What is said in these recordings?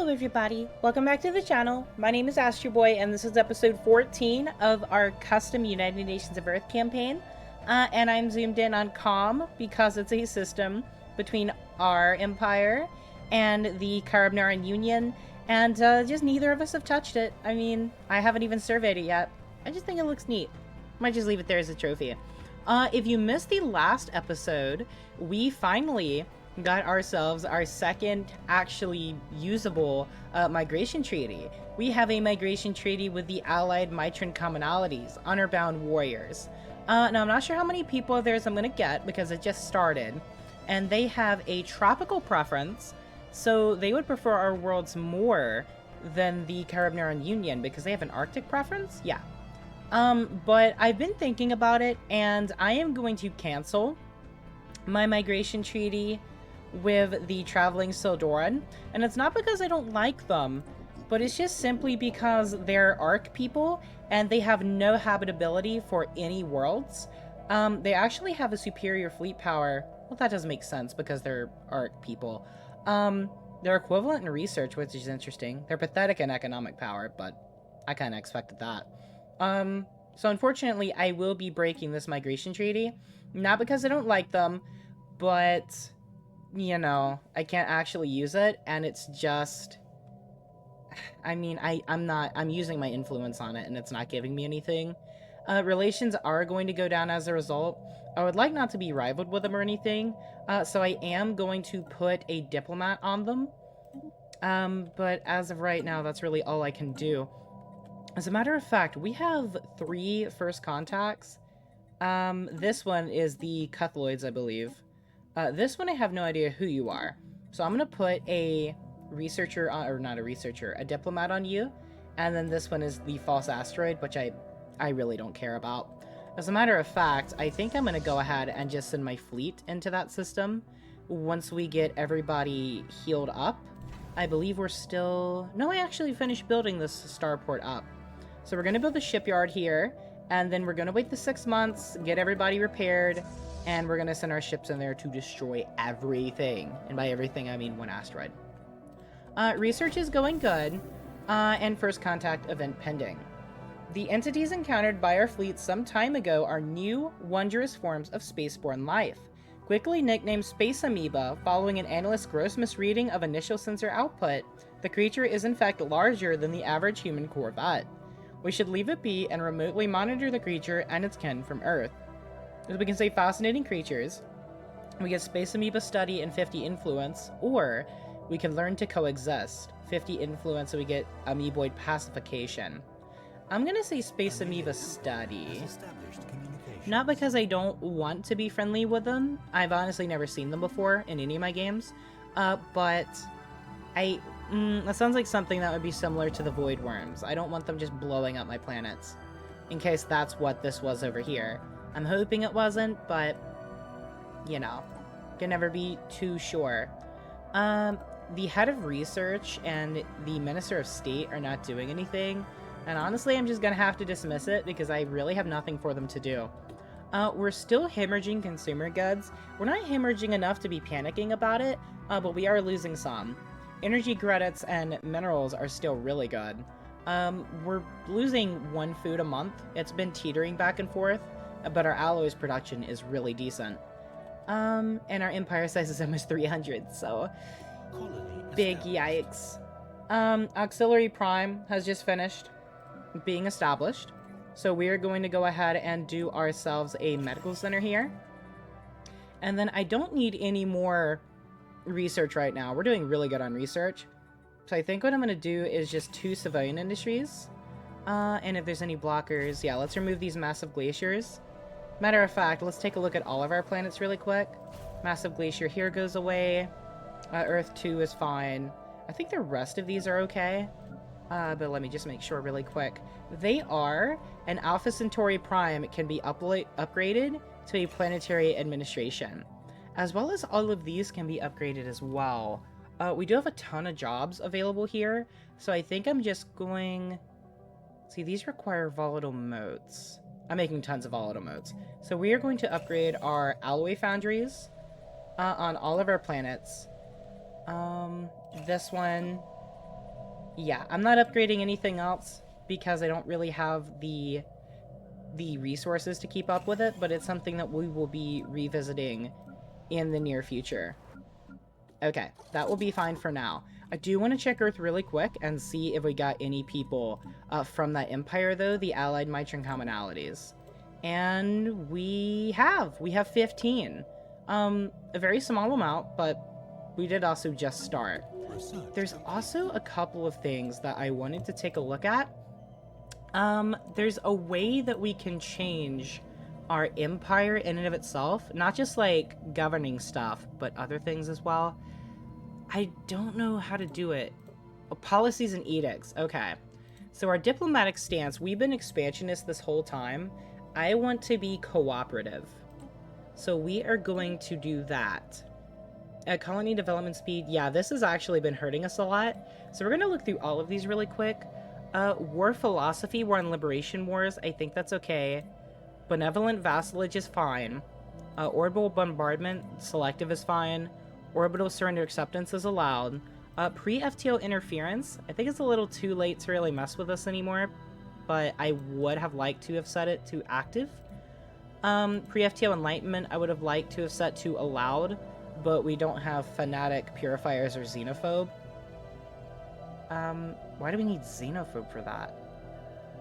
Hello everybody, welcome back to the channel. My name is Astro Boy and this is episode 14 of our custom United Nations of Earth campaign. And I'm zoomed in on COM because it's a system between our empire and the Caribbean Union, and just neither of us have touched it. I mean, I haven't even surveyed it yet. I just think it looks neat. Might just leave it there as a trophy. If you missed the last episode, we finally got ourselves our second actually usable migration treaty. We have a migration treaty with the allied Mitran commonalities, honor-bound warriors. Now, I'm not sure how many people of theirs I'm going to get because it just started. And they have a tropical preference, so they would prefer our worlds more than the Caribbean Union because they have an Arctic preference? Yeah. But I've been thinking about it, and I am going to cancel my migration treaty with the traveling Sildoran, and it's not because I don't like them, but it's just simply because they're Arc people and they have no habitability for any worlds. They actually have a superior fleet power. Well, that doesn't make sense because they're Arc people. They're equivalent in research, which is interesting. They're pathetic in economic power, but I kind of expected that. So unfortunately, I will be breaking this migration treaty, not because I don't like them, but you know, I can't actually use it, and it's just, I mean, I'm using my influence on it, and it's not giving me anything. Relations are going to go down as a result. I would like not to be rivaled with them or anything, so I am going to put a diplomat on them. But as of right now, that's really all I can do. As a matter of fact, we have 3 first contacts. This one is the Cuthloids, I believe. This one I have no idea who you are. So I'm going to put a researcher, or not a researcher, a diplomat on you. And then this one is the false asteroid, which I really don't care about. As a matter of fact, I think I'm going to go ahead and just send my fleet into that system once we get everybody healed up. I believe we're still... No, I actually finished building this starport up. So we're going to build the shipyard here, and then we're going to wait the 6 months, get everybody repaired, and we're going to send our ships in there to destroy everything. And by everything, I mean one asteroid. Research is going good, and first contact event pending. The entities encountered by our fleet some time ago are new, wondrous forms of spaceborne life. Quickly nicknamed Space Amoeba, following an analyst's gross misreading of initial sensor output, the creature is in fact larger than the average human corvette. We should leave it be and remotely monitor the creature and its kin from Earth. As we can say fascinating creatures, we get Space Amoeba Study and 50 Influence, or we can learn to coexist. 50 Influence, so we get Amoeboid Pacification. I'm gonna say Space Amoeba Study. Not because I don't want to be friendly with them. I've honestly never seen them before in any of my games. But that sounds like something that would be similar to the Void Worms. I don't want them just blowing up my planets, in case that's what this was over here. I'm hoping it wasn't, but, you know, can never be too sure. The head of research and the Minister of State are not doing anything, and honestly, I'm just gonna have to dismiss it because I really have nothing for them to do. We're still hemorrhaging consumer goods. We're not hemorrhaging enough to be panicking about it, but we are losing some. Energy credits and minerals are still really good. We're losing 1 food a month. It's been teetering back and forth, but our alloys production is really decent. And our empire size is almost 300, so big yikes. Auxiliary Prime has just finished being established, so we are going to go ahead and do ourselves a medical center here. And then I don't need any more research right now. We're doing really good on research. So I think what I'm going to do is just 2 civilian industries. And if there's any blockers, yeah, let's remove these massive glaciers. Matter of fact, let's take a look at all of our planets really quick. Massive glacier here goes away. Earth 2 is fine. I think the rest of these are okay. But let me just make sure really quick. They are, an Alpha Centauri Prime can be upgraded to a planetary administration. As well as all of these can be upgraded as well. We do have a ton of jobs available here, so I think I'm just going... See, these require volatile modes. I'm making tons of volatile modes. So we are going to upgrade our alloy foundries on all of our planets. This one Yeah, I'm not upgrading anything else because I don't really have the resources to keep up with it, but it's something that we will be revisiting in the near future. Okay, that will be fine for now. I do want to check Earth really quick and see if we got any people from that empire, though, the Allied Mitran commonalities. And we have 15. A very small amount, but we did also just start. There's also a couple of things that I wanted to take a look at. There's a way that we can change our empire in and of itself, not just like governing stuff, but other things as well. I don't know how to do it. Oh, policies and edicts. Okay. So our diplomatic stance, we've been expansionist this whole time. I want to be cooperative. So we are going to do that. Colony development speed. Yeah, this has actually been hurting us a lot. So we're going to look through all of these really quick. War philosophy, we're on liberation wars. I think that's okay. Benevolent vassalage is fine. Orbital bombardment, selective is fine. Orbital surrender acceptance is allowed. Pre-FTO interference, I think it's a little too late to really mess with this anymore, but I would have liked to have set it to active. Pre-FTO enlightenment, I would have liked to have set to allowed, but we don't have fanatic purifiers or xenophobe. Why do we need xenophobe for that?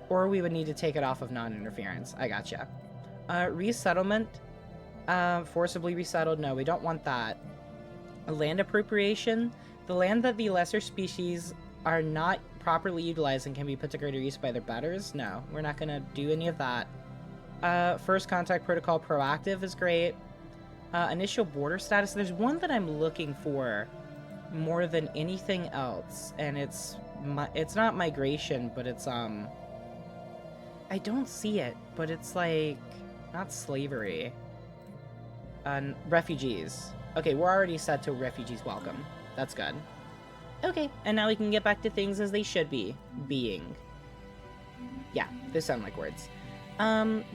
Or we would need to take it off of non-interference. I gotcha. Resettlement. Forcibly resettled. No, we don't want that. Land appropriation. The land that the lesser species are not properly utilized and can be put to greater use by their betters. No, we're not going to do any of that. First contact protocol proactive is great. Initial border status. There's one that I'm looking for more than anything else, and it's not migration, but it's I don't see it, but it's like not slavery. Refugees. Okay, we're already set to refugees welcome. That's good. Okay, and now we can get back to things as they should be being. Yeah, they sound like words.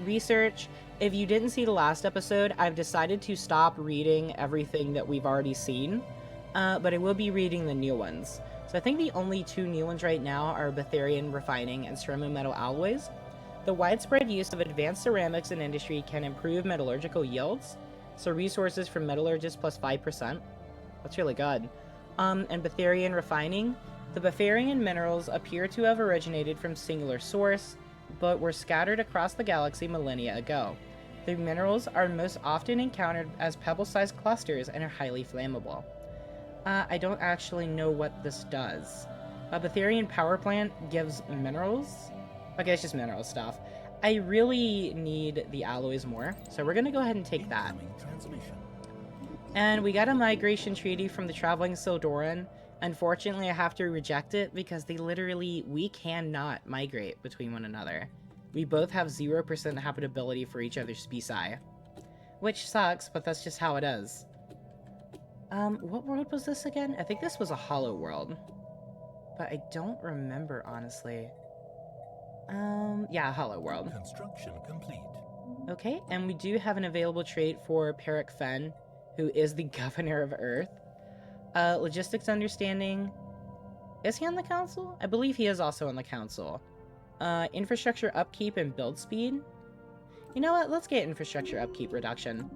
Research. If you didn't see the last episode, I've decided to stop reading everything that we've already seen, but I will be reading the new ones. So I think the only two new ones right now are Betharian refining and ceramic metal alloys. The widespread use of advanced ceramics in industry can improve metallurgical yields, so resources from metallurgists plus 5%. That's really good. And Betharian refining. The Betharian minerals appear to have originated from singular source, but were scattered across the galaxy millennia ago. The minerals are most often encountered as pebble-sized clusters and are highly flammable. I don't actually know what this does. A Betharian power plant gives minerals? Okay, it's just mineral stuff. I really need the alloys more, so we're gonna go ahead and take that. And we got a migration treaty from the traveling Sildoran. Unfortunately, I have to reject it because we cannot migrate between one another. We both have 0% habitability for each other's species. Which sucks, but that's just how it is. What world was this again? I think this was a hollow world. But I don't remember, honestly. Yeah, hollow world. Construction complete. Okay, and we do have an available trait for Peric Fen, who is the governor of Earth. Logistics understanding. Is he on the council? I believe he is also on the council. Infrastructure upkeep and build speed. You know what? Let's get infrastructure upkeep reduction.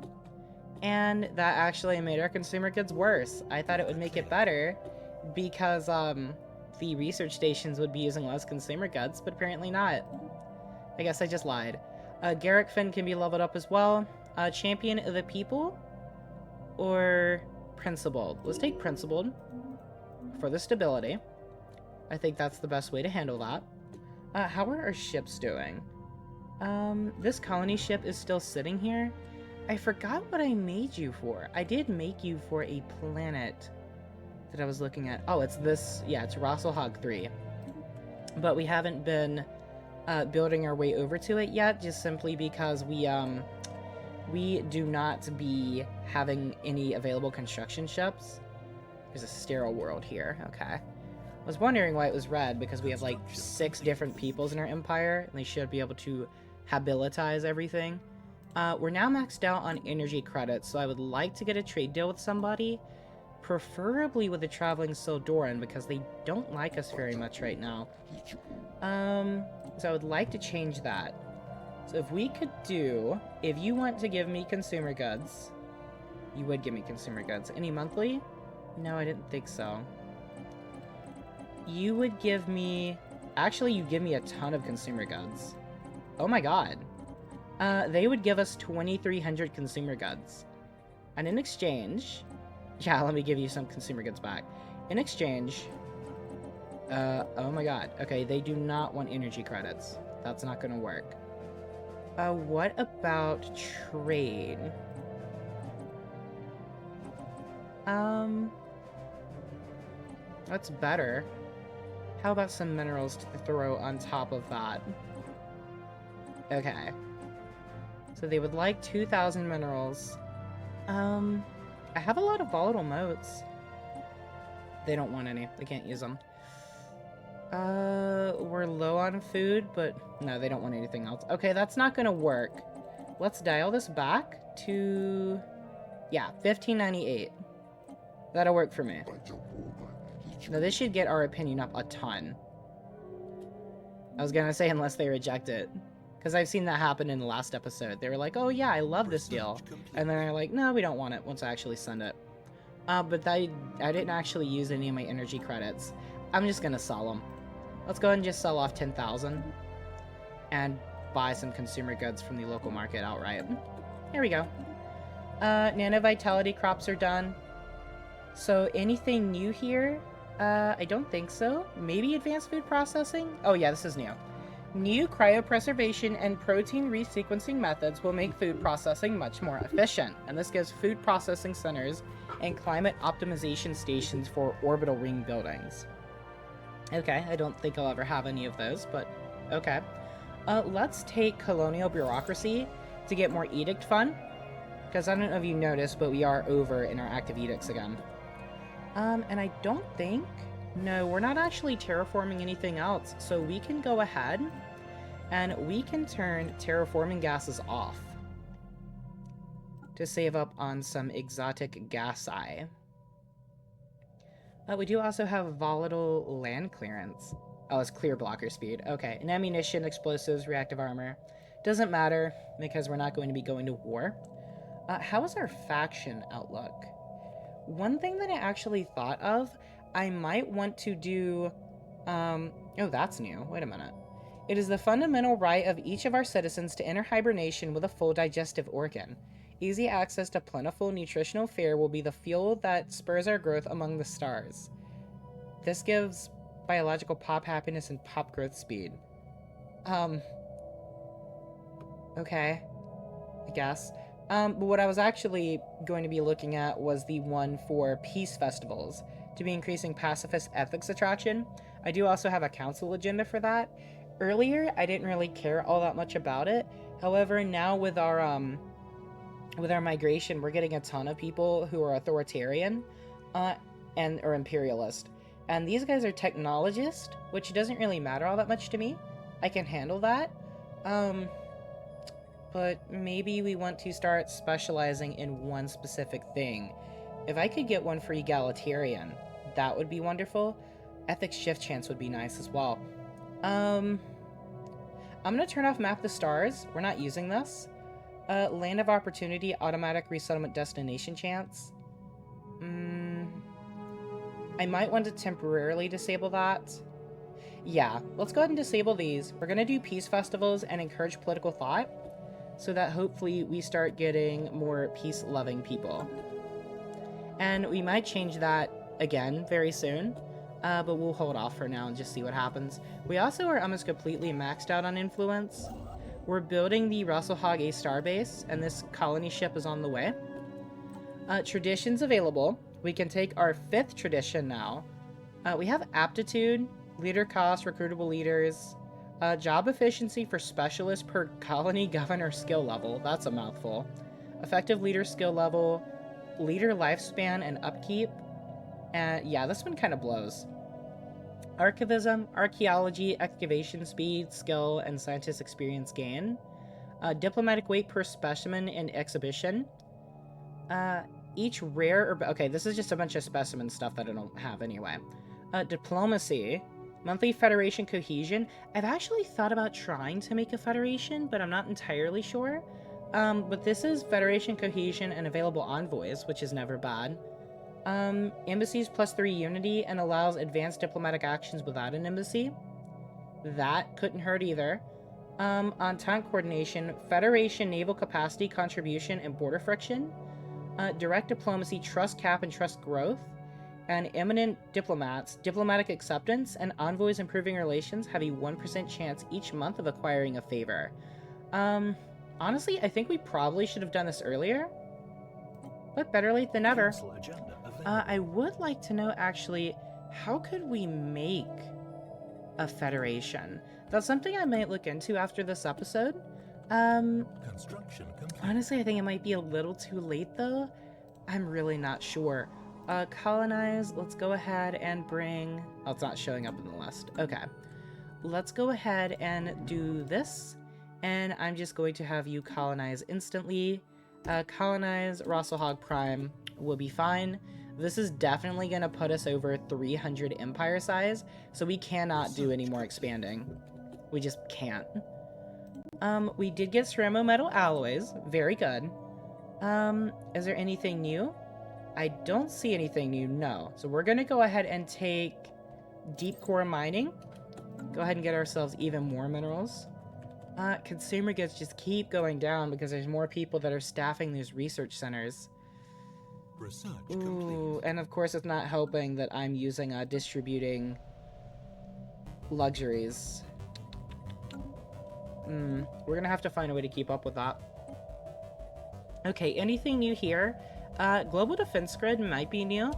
And that actually made our consumer goods worse. I thought it would make it better because the research stations would be using less consumer goods, but apparently not. I guess I just lied. Garrick Finn can be leveled up as well. Champion of the people or Principled? Let's take Principled for the stability. I think that's the best way to handle that. How are our ships doing? This colony ship is still sitting here. I forgot what I made you for. I did make you for a planet that I was looking at. Oh, it's this. Yeah, it's Rosselhog 3. But we haven't been building our way over to it yet, just simply because we do not be having any available construction ships. There's a sterile world here. Okay. I was wondering why it was red, because we have like 6 different peoples in our empire, and they should be able to habilitize everything. We're now maxed out on energy credits, so I would like to get a trade deal with somebody. preferably with the traveling Sildoran, because they don't like us very much right now. So I would like to change that. So if we could do, if you want to give me consumer goods, you would give me consumer goods. Any monthly? No, I didn't think so. You would give me, actually you give me a ton of consumer goods. Oh my god. They would give us 2,300 consumer goods. And in exchange, yeah, let me give you some consumer goods back. In exchange, oh my god. Okay, they do not want energy credits. That's not gonna work. What about trade? That's better. How about some minerals to throw on top of that? Okay. So they would like 2,000 minerals. I have a lot of volatile motes. They don't want any. They can't use them. We're low on food, but no, they don't want anything else. Okay, that's not gonna work. Let's dial this back to, yeah, 1598. That'll work for me. Now this should get our opinion up a ton. I was gonna say unless they reject it, because I've seen that happen in the last episode. They were like, oh yeah, I love this deal. And then they're like, no, we don't want it once I actually send it. But I didn't actually use any of my energy credits. I'm just gonna sell them. Let's go ahead and just sell off 10,000 and buy some consumer goods from the local market outright. There we go. Nano vitality crops are done. So anything new here? I don't think so. Maybe advanced food processing? Oh yeah, this is new. New cryopreservation and protein resequencing methods will make food processing much more efficient, and this gives food processing centers and climate optimization stations for orbital ring buildings. Okay, I don't think I'll ever have any of those, but okay. Let's take colonial bureaucracy to get more edict fun, because I don't know if you noticed, but we are over in our active edicts again. And I don't think, no, we're not actually terraforming anything else, so we can go ahead and we can turn terraforming gases off to save up on some exotic gasi. We do also have volatile land clearance. Oh, it's clear blocker speed. Okay, and ammunition, explosives, reactive armor. Doesn't matter, because we're not going to be going to war. How is our faction outlook? One thing that I actually thought of, I might want to do... oh, that's new. Wait a minute. It is the fundamental right of each of our citizens to enter hibernation with a full digestive organ. Easy access to plentiful nutritional fare will be the fuel that spurs our growth among the stars. This gives biological pop happiness and pop growth speed. Okay. I guess. But what I was actually going to be looking at was the one for peace festivals, to be increasing pacifist ethics attraction. I do also have a council agenda for that. Earlier, I didn't really care all that much about it. However, now with our migration, we're getting a ton of people who are authoritarian, and or imperialist. And these guys are technologists, which doesn't really matter all that much to me. I can handle that. But maybe we want to start specializing in one specific thing. If I could get one for egalitarian, that would be wonderful. Ethics shift chance would be nice as well. I'm gonna turn off Map the Stars. We're not using this. Land of Opportunity, automatic resettlement destination chance. I might want to temporarily disable that. Yeah, let's go ahead and disable these. We're gonna do peace festivals and encourage political thought, so that hopefully we start getting more peace-loving people. And we might change that again very soon, but we'll hold off for now and just see what happens. We also are almost completely maxed out on influence. We're building the Russelhog A starbase, and this colony ship is on the way. Traditions available. We can take our 5th tradition now. We have aptitude, leader cost, recruitable leaders, job efficiency for specialists per colony governor skill level. That's a mouthful. Effective leader skill level, leader lifespan and upkeep. And yeah, this one kind of blows. Archivism, archaeology, excavation speed, skill, and scientist experience gain. Diplomatic weight per specimen and exhibition. each rare or... Okay, this is just a bunch of specimen stuff that I don't have anyway. Diplomacy. Monthly Federation Cohesion. I've actually thought about trying to make a Federation, but I'm not entirely sure. But this is Federation Cohesion and available envoys, which is never bad. Embassies +3 unity and allows advanced diplomatic actions without an embassy. That couldn't hurt either. Entente coordination, Federation naval capacity contribution and border friction. Direct diplomacy, trust cap and trust growth. And eminent diplomats, diplomatic acceptance, and envoys improving relations have a 1% chance each month of acquiring a favor. Honestly, I think we probably should have done this earlier. But better late than never. I would like to know, actually, how could we make a federation? That's something I might look into after this episode. Construction complete. Honestly, I think it might be a little too late, though. I'm really not sure. Colonize, let's go ahead and bring... Oh, it's not showing up in the list. Okay. Let's go ahead and do this. And I'm just going to have you colonize instantly. Colonize, Rosselhog Prime will be fine. This is definitely going to put us over 300 empire size, so we cannot do any more expanding. We just can't. We did get ceramo metal alloys. Very good. Is there anything new? I don't see anything new, no. So we're going to go ahead and take deep core mining. Go ahead and get ourselves even more minerals. Consumer goods just keep going down because there's more people that are staffing these research centers. Research Ooh, complete. and of course it's not helping that I'm using distributing luxuries. We're gonna have to find a way to keep up with that. Okay, anything new here? Global defense grid might be new.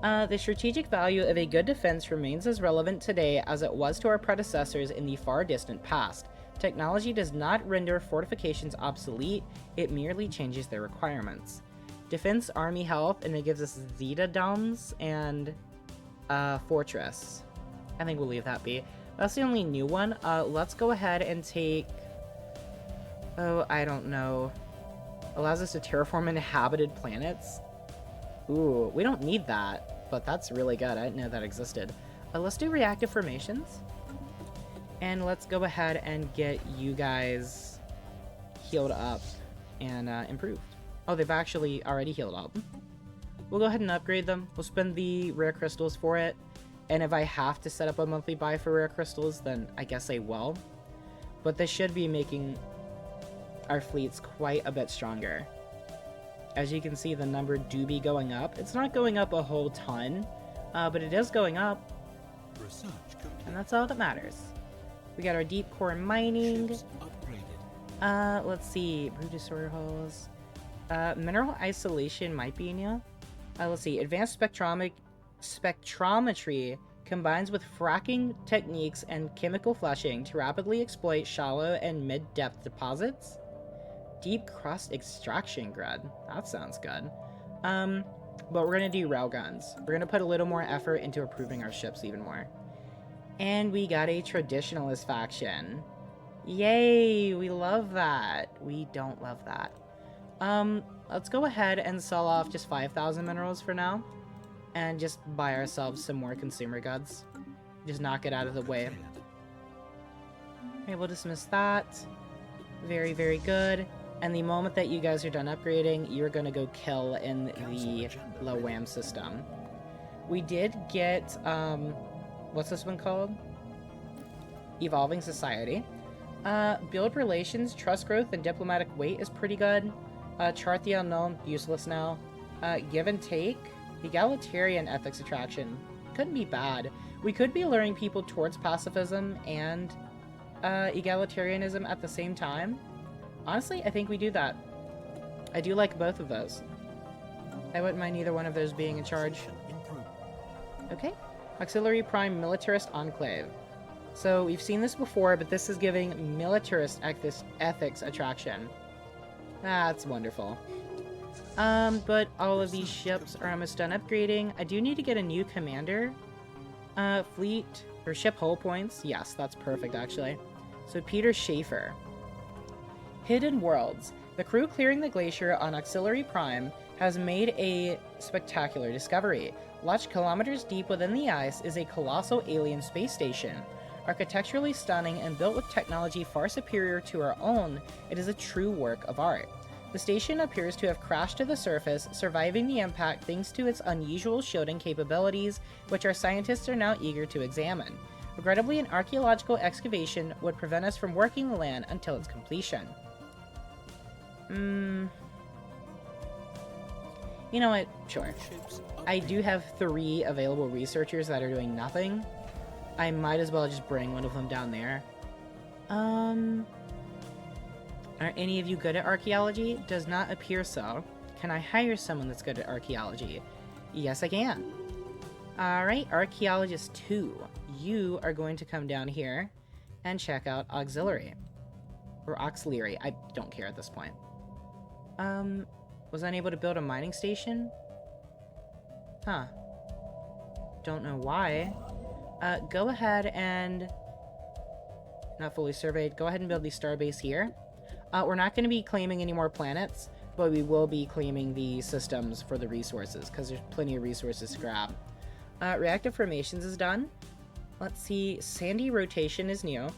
The strategic value of a good defense remains as relevant today as it was to our predecessors in the far distant past. Technology does not render fortifications obsolete, it merely changes their requirements. Defense army health, and it gives us Zeta domes and fortress. I think we'll leave that be. That's the only new one. Let's go ahead and take... Oh, I don't know. Allows us to terraform inhabited planets. Ooh, we don't need that, but that's really good. I didn't know that existed. Let's do reactive formations. And let's go ahead and get you guys healed up and improved. Oh, they've actually already healed up. We'll go ahead and upgrade them. We'll spend the rare crystals for it. And if I have to set up a monthly buy for rare crystals, then I guess I will. But this should be making our fleets quite a bit stronger. As you can see, the number do be going up. It's not going up a whole ton, but it is going up. Research complete. And that's all that matters. We got our deep core mining. Ships upgraded. Let's see. Brew disorder holes. Mineral isolation might be new. Let's see. Advanced spectrometry combines with fracking techniques and chemical flushing to rapidly exploit shallow and mid-depth deposits. Deep crust extraction grid. That sounds good. But we're gonna do railguns. We're gonna put a little more effort into improving our ships even more. And we got a traditionalist faction. Yay! We love that. We don't love that. Let's go ahead and sell off just 5,000 minerals for now. And just buy ourselves some more consumer goods. Just knock it out of the way. Okay, we'll dismiss that. Very, very good. And the moment that you guys are done upgrading, you're gonna go kill in the low WAM system. We did get, what's this one called? Evolving Society. Build relations, trust growth, and diplomatic weight is pretty good. Chart the unknown, useless now. Give and take, egalitarian ethics attraction. Couldn't be bad. We could be luring people towards pacifism and egalitarianism at the same time. Honestly, I think we do that. I do like both of those. I wouldn't mind either one of those being in charge. Okay. Auxiliary Prime Militarist Enclave. So we've seen this before, but this is giving militarist ethics attraction. That's wonderful. But all of these ships are almost done upgrading. I do need to get a new commander. Fleet, or ship hull points. Yes, that's perfect, actually. So Peter Schaefer. Hidden Worlds. The crew clearing the glacier on Auxiliary Prime has made a spectacular discovery. Lodged kilometers deep within the ice is a colossal alien space station. Architecturally stunning and built with technology far superior to our own, it is a true work of art. The station appears to have crashed to the surface, surviving the impact thanks to its unusual shielding capabilities, which our scientists are now eager to examine. Regrettably, an archaeological excavation would prevent us from working the land until its completion. You know what? Sure. I do have 3 available researchers that are doing nothing. I might as well just bring one of them down there. Are any of you good at archaeology? Does not appear so. Can I hire someone that's good at archaeology? Yes, I can. Alright, Archaeologist 2. You are going to come down here and check out Auxiliary. Or Auxiliary. I don't care at this point. Was unable to build a mining station? Huh. Don't know why. Go ahead and... Not fully surveyed. Go ahead and build the starbase here. We're not going to be claiming any more planets, but we will be claiming the systems for the resources, because there's plenty of resources to grab. Reactive formations is done. Let's see. Sandy rotation is new.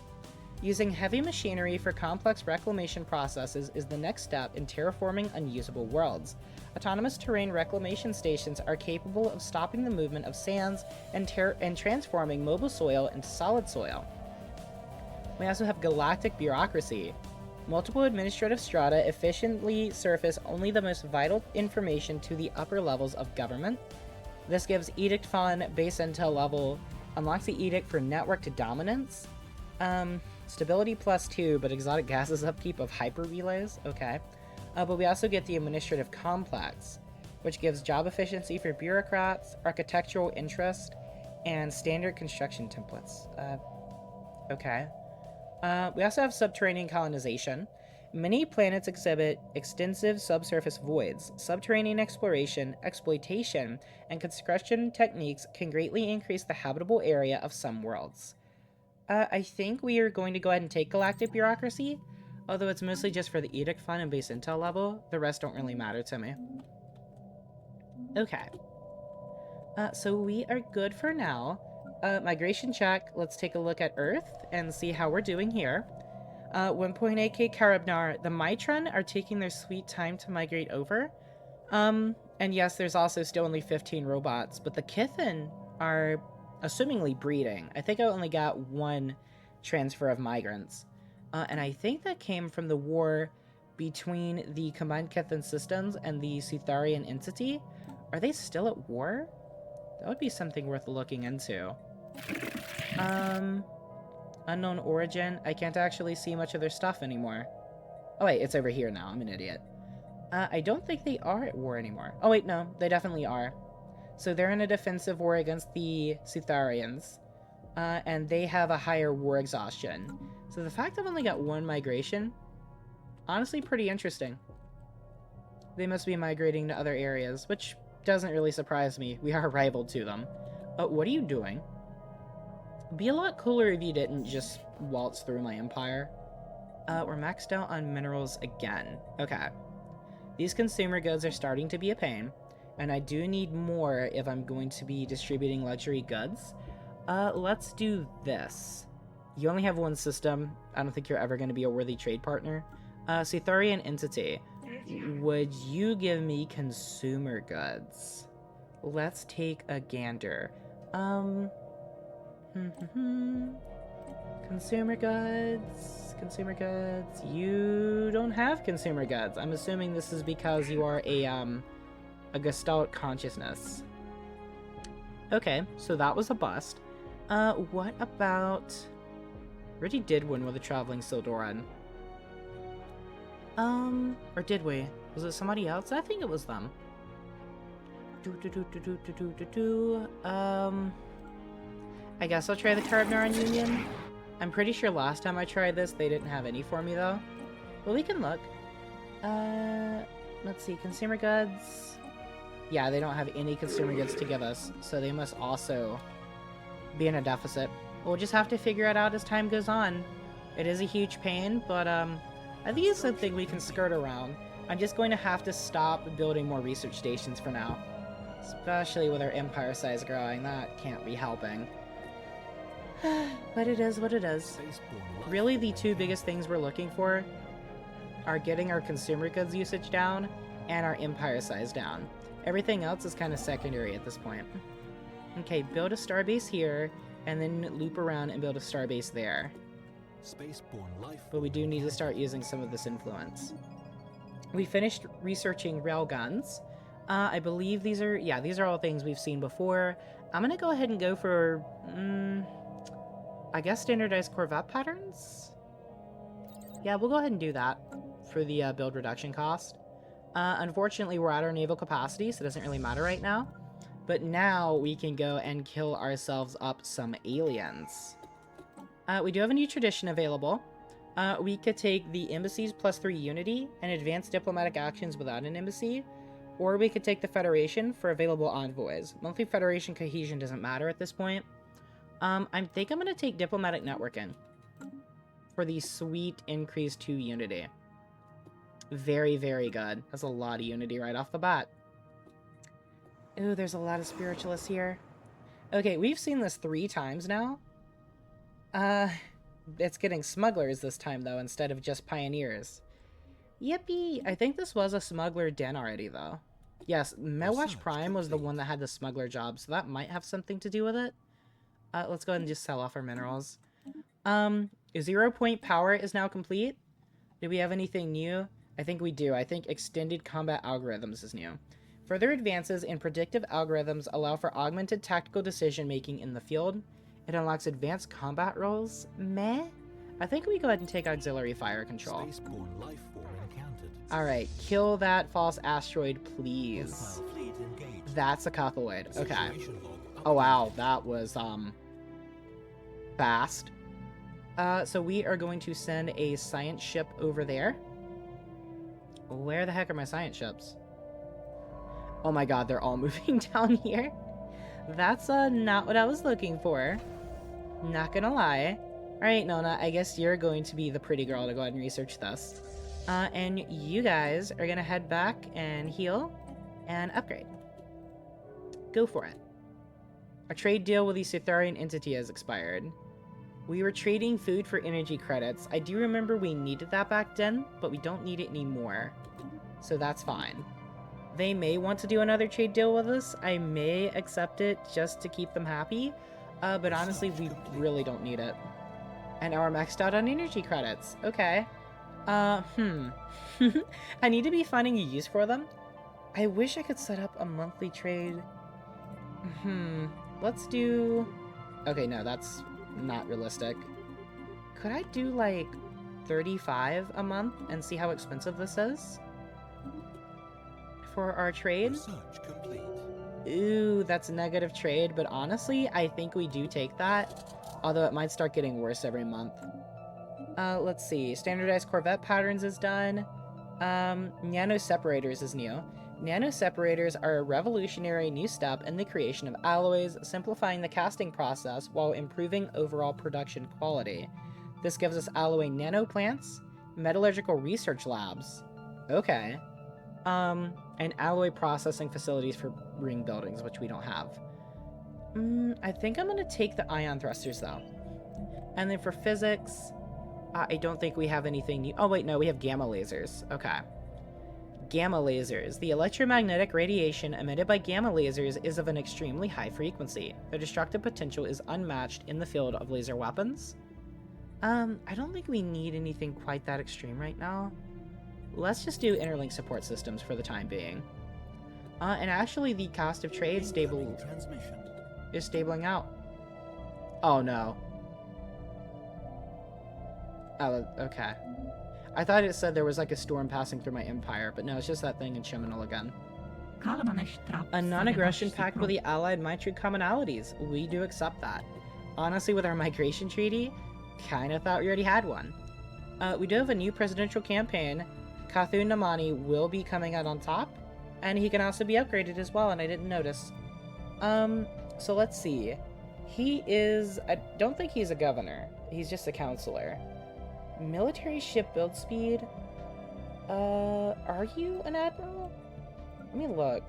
Using heavy machinery for complex reclamation processes is the next step in terraforming unusable worlds. Autonomous terrain reclamation stations are capable of stopping the movement of sands and transforming mobile soil into solid soil. We also have galactic bureaucracy. Multiple administrative strata efficiently surface only the most vital information to the upper levels of government. This gives Edict Fun base intel level, unlocks the Edict for network to dominance. Stability +2, but exotic gases upkeep of hyper relays. Okay. But we also get the administrative complex, which gives job efficiency for bureaucrats, architectural interest, and standard construction templates. Okay. We also have subterranean colonization. Many planets exhibit extensive subsurface voids. Subterranean exploration, exploitation, and construction techniques can greatly increase the habitable area of some worlds. I think we are going to go ahead and take galactic bureaucracy, although it's mostly just for the Edict Fund and base intel level. The rest don't really matter to me. Okay. So we are good for now. Migration check. Let's take a look at Earth and see how we're doing here. 1.8k Karabnar. The Mitron are taking their sweet time to migrate over. And yes, there's also still only 15 robots, but the Kithen are assumingly breeding. I think I only got 1 transfer of migrants. And I think that came from the war between the combined Kithen systems and the Sutharian entity. Are they still at war? That would be something worth looking into. Unknown origin. I can't actually see much of their stuff anymore. Oh wait, it's over here now. I'm an idiot. I don't think they are at war anymore. Oh wait, no, they definitely are. So they're in a defensive war against the Sutharians, and they have a higher war exhaustion. So the fact I've only got 1 migration, honestly pretty interesting. They must be migrating to other areas, which doesn't really surprise me. We are rival to them. What are you doing? It'd be a lot cooler if you didn't just waltz through my empire. We're maxed out on minerals again. Okay. These consumer goods are starting to be a pain. And I do need more if I'm going to be distributing luxury goods. Let's do this. You only have 1 system. I don't think you're ever going to be a worthy trade partner. Sutharian entity. Would you give me consumer goods? Let's take a gander. Consumer goods. Consumer goods. You don't have consumer goods. I'm assuming this is because you are a Gestalt consciousness. Okay, so that was a bust. What about... Already did one with a traveling Sildoran. Or did we? Was it somebody else? I think it was them. I guess I'll try the Karabnaran Union. I'm pretty sure last time I tried this, they didn't have any for me, though. But we can look. Let's see, consumer goods... Yeah, they don't have any consumer goods to give us, so they must also be in a deficit. We'll just have to figure it out as time goes on. It is a huge pain, but I think it's something we can skirt around. I'm just going to have to stop building more research stations for now. Especially with our empire size growing, that can't be helping. But it is what it is. Spaceborne life Really, the form two biggest things we're looking for are getting our consumer goods usage down and our empire size down. Everything else is kind of secondary at this point. Okay, build a starbase here, and then loop around and build a starbase there. Spaceborne life But we form do need to encountered. start using some of this influence. We finished researching railguns. I believe these are all things we've seen before. I'm gonna go ahead and go for, I guess standardized Corvette patterns? Yeah, we'll go ahead and do that for the build reduction cost. Unfortunately, we're at our naval capacity, so it doesn't really matter right now. But now we can go and kill ourselves up some aliens. We do have a new tradition available. We could take the embassies +3 unity and advance diplomatic actions without an embassy, or we could take the Federation for available envoys. Monthly Federation cohesion doesn't matter at this point. I think I'm going to take diplomatic networking for the sweet increase to unity. Very, very good. That's a lot of unity right off the bat. Ooh, there's a lot of spiritualists here. Okay, we've seen this 3 times now. It's getting smugglers this time, though, instead of just pioneers. Yippee! I think this was a smuggler den already, though. Yes, Mewash Research Prime was the complete. one that had the smuggler job, so that might have something to do with it. Let's go ahead and just sell off our minerals. 0-point power is now complete. Do we have anything new? I think we do. I think extended combat algorithms is new. Further advances in predictive algorithms allow for augmented tactical decision-making in the field. It unlocks advanced combat roles. Meh? I think we go ahead and take auxiliary fire control. Spaceborne life form encountered. Alright, kill that false asteroid, please. Hostile fleet engaged. That's a Cuthoid. Okay. Situation log Oh updated. wow, that was, fast. So we are going to send a science ship over there. Where the heck are my science ships? Oh my god, they're all moving down here. That's, not what I was looking for. Not gonna lie. Alright, Nona, I guess you're going to be the pretty girl to go ahead and research this. And you guys are gonna head back and heal and upgrade. Go for it. Our trade deal with the Cytharian entity has expired. We were trading food for energy credits. I do remember we needed that back then, but we don't need it anymore. So that's fine. They may want to do another trade deal with us. I may accept it just to keep them happy. But honestly, we really don't need it. And now we're maxed out on energy credits. Okay. I need to be finding a use for them. I wish I could set up a monthly trade. Let's do... Okay, no, that's not realistic. Could I do, like, 35 a month and see how expensive this is? For our trade? Research complete. Ooh, that's a negative trade, but honestly, I think we do take that. Although it might start getting worse every month. Let's see. Standardized Corvette patterns is done. Nano separators is new. Nano separators are a revolutionary new step in the creation of alloys, simplifying the casting process while improving overall production quality. This gives us alloy nano plants, metallurgical research labs. Okay. And alloy processing facilities for ring buildings, which we don't have. I think I'm gonna take the ion thrusters though. And then for physics, I don't think we have anything new. Oh wait, no, we have gamma lasers. Okay. Gamma lasers. The electromagnetic radiation emitted by gamma lasers is of an extremely high frequency. Their destructive potential is unmatched in the field of laser weapons. I don't think we need anything quite that extreme right now. Let's just do interlink support systems for the time being. And actually the cost of trade is Transmission. stabling out. Oh no. Oh, okay. I thought it said there was like a storm passing through my empire, but no, it's just that thing in Chiminal again. A non-aggression pact with the Allied might true commonalities. We do accept that. Honestly, with our migration treaty, kinda thought we already had one. We do have a new presidential campaign. Kathun Namani will be coming out on top, and he can also be upgraded as well, and I didn't notice. So let's see. He is... I don't think he's a governor. He's just a counselor. Military ship build speed? Are you an admiral? Let me look,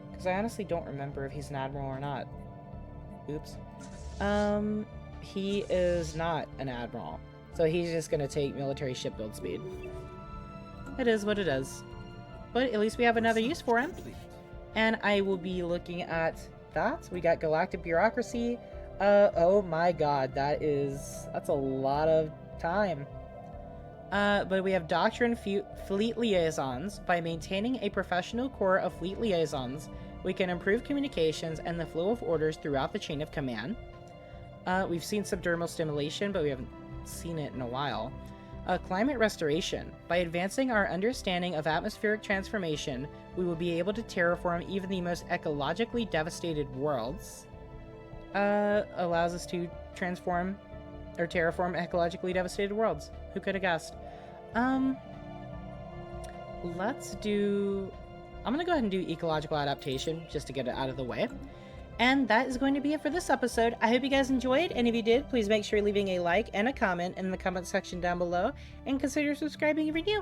because I honestly don't remember if he's an admiral or not. Oops. He is not an admiral, so he's just gonna take military ship build speed. It is what it is. But at least we have another use for him. Complete. And I will be looking at that. We got galactic bureaucracy. Oh my god, that's a lot of time. But we have doctrine fleet liaisons. By maintaining a professional core of fleet liaisons, we can improve communications and the flow of orders throughout the chain of command. We've seen subdermal stimulation, but we haven't seen it in a while. Climate restoration. By advancing our understanding of atmospheric transformation, we will be able to terraform even the most ecologically devastated worlds. Allows us to transform or terraform ecologically devastated worlds. Who could have guessed? Let's do... I'm going to go ahead and do ecological adaptation just to get it out of the way. And that is going to be it for this episode. I hope you guys enjoyed, and if you did, please make sure you're leaving a like and a comment in the comment section down below, and consider subscribing if you're new.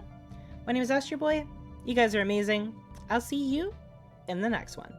My name is Astro Boy. You guys are amazing. I'll see you in the next one.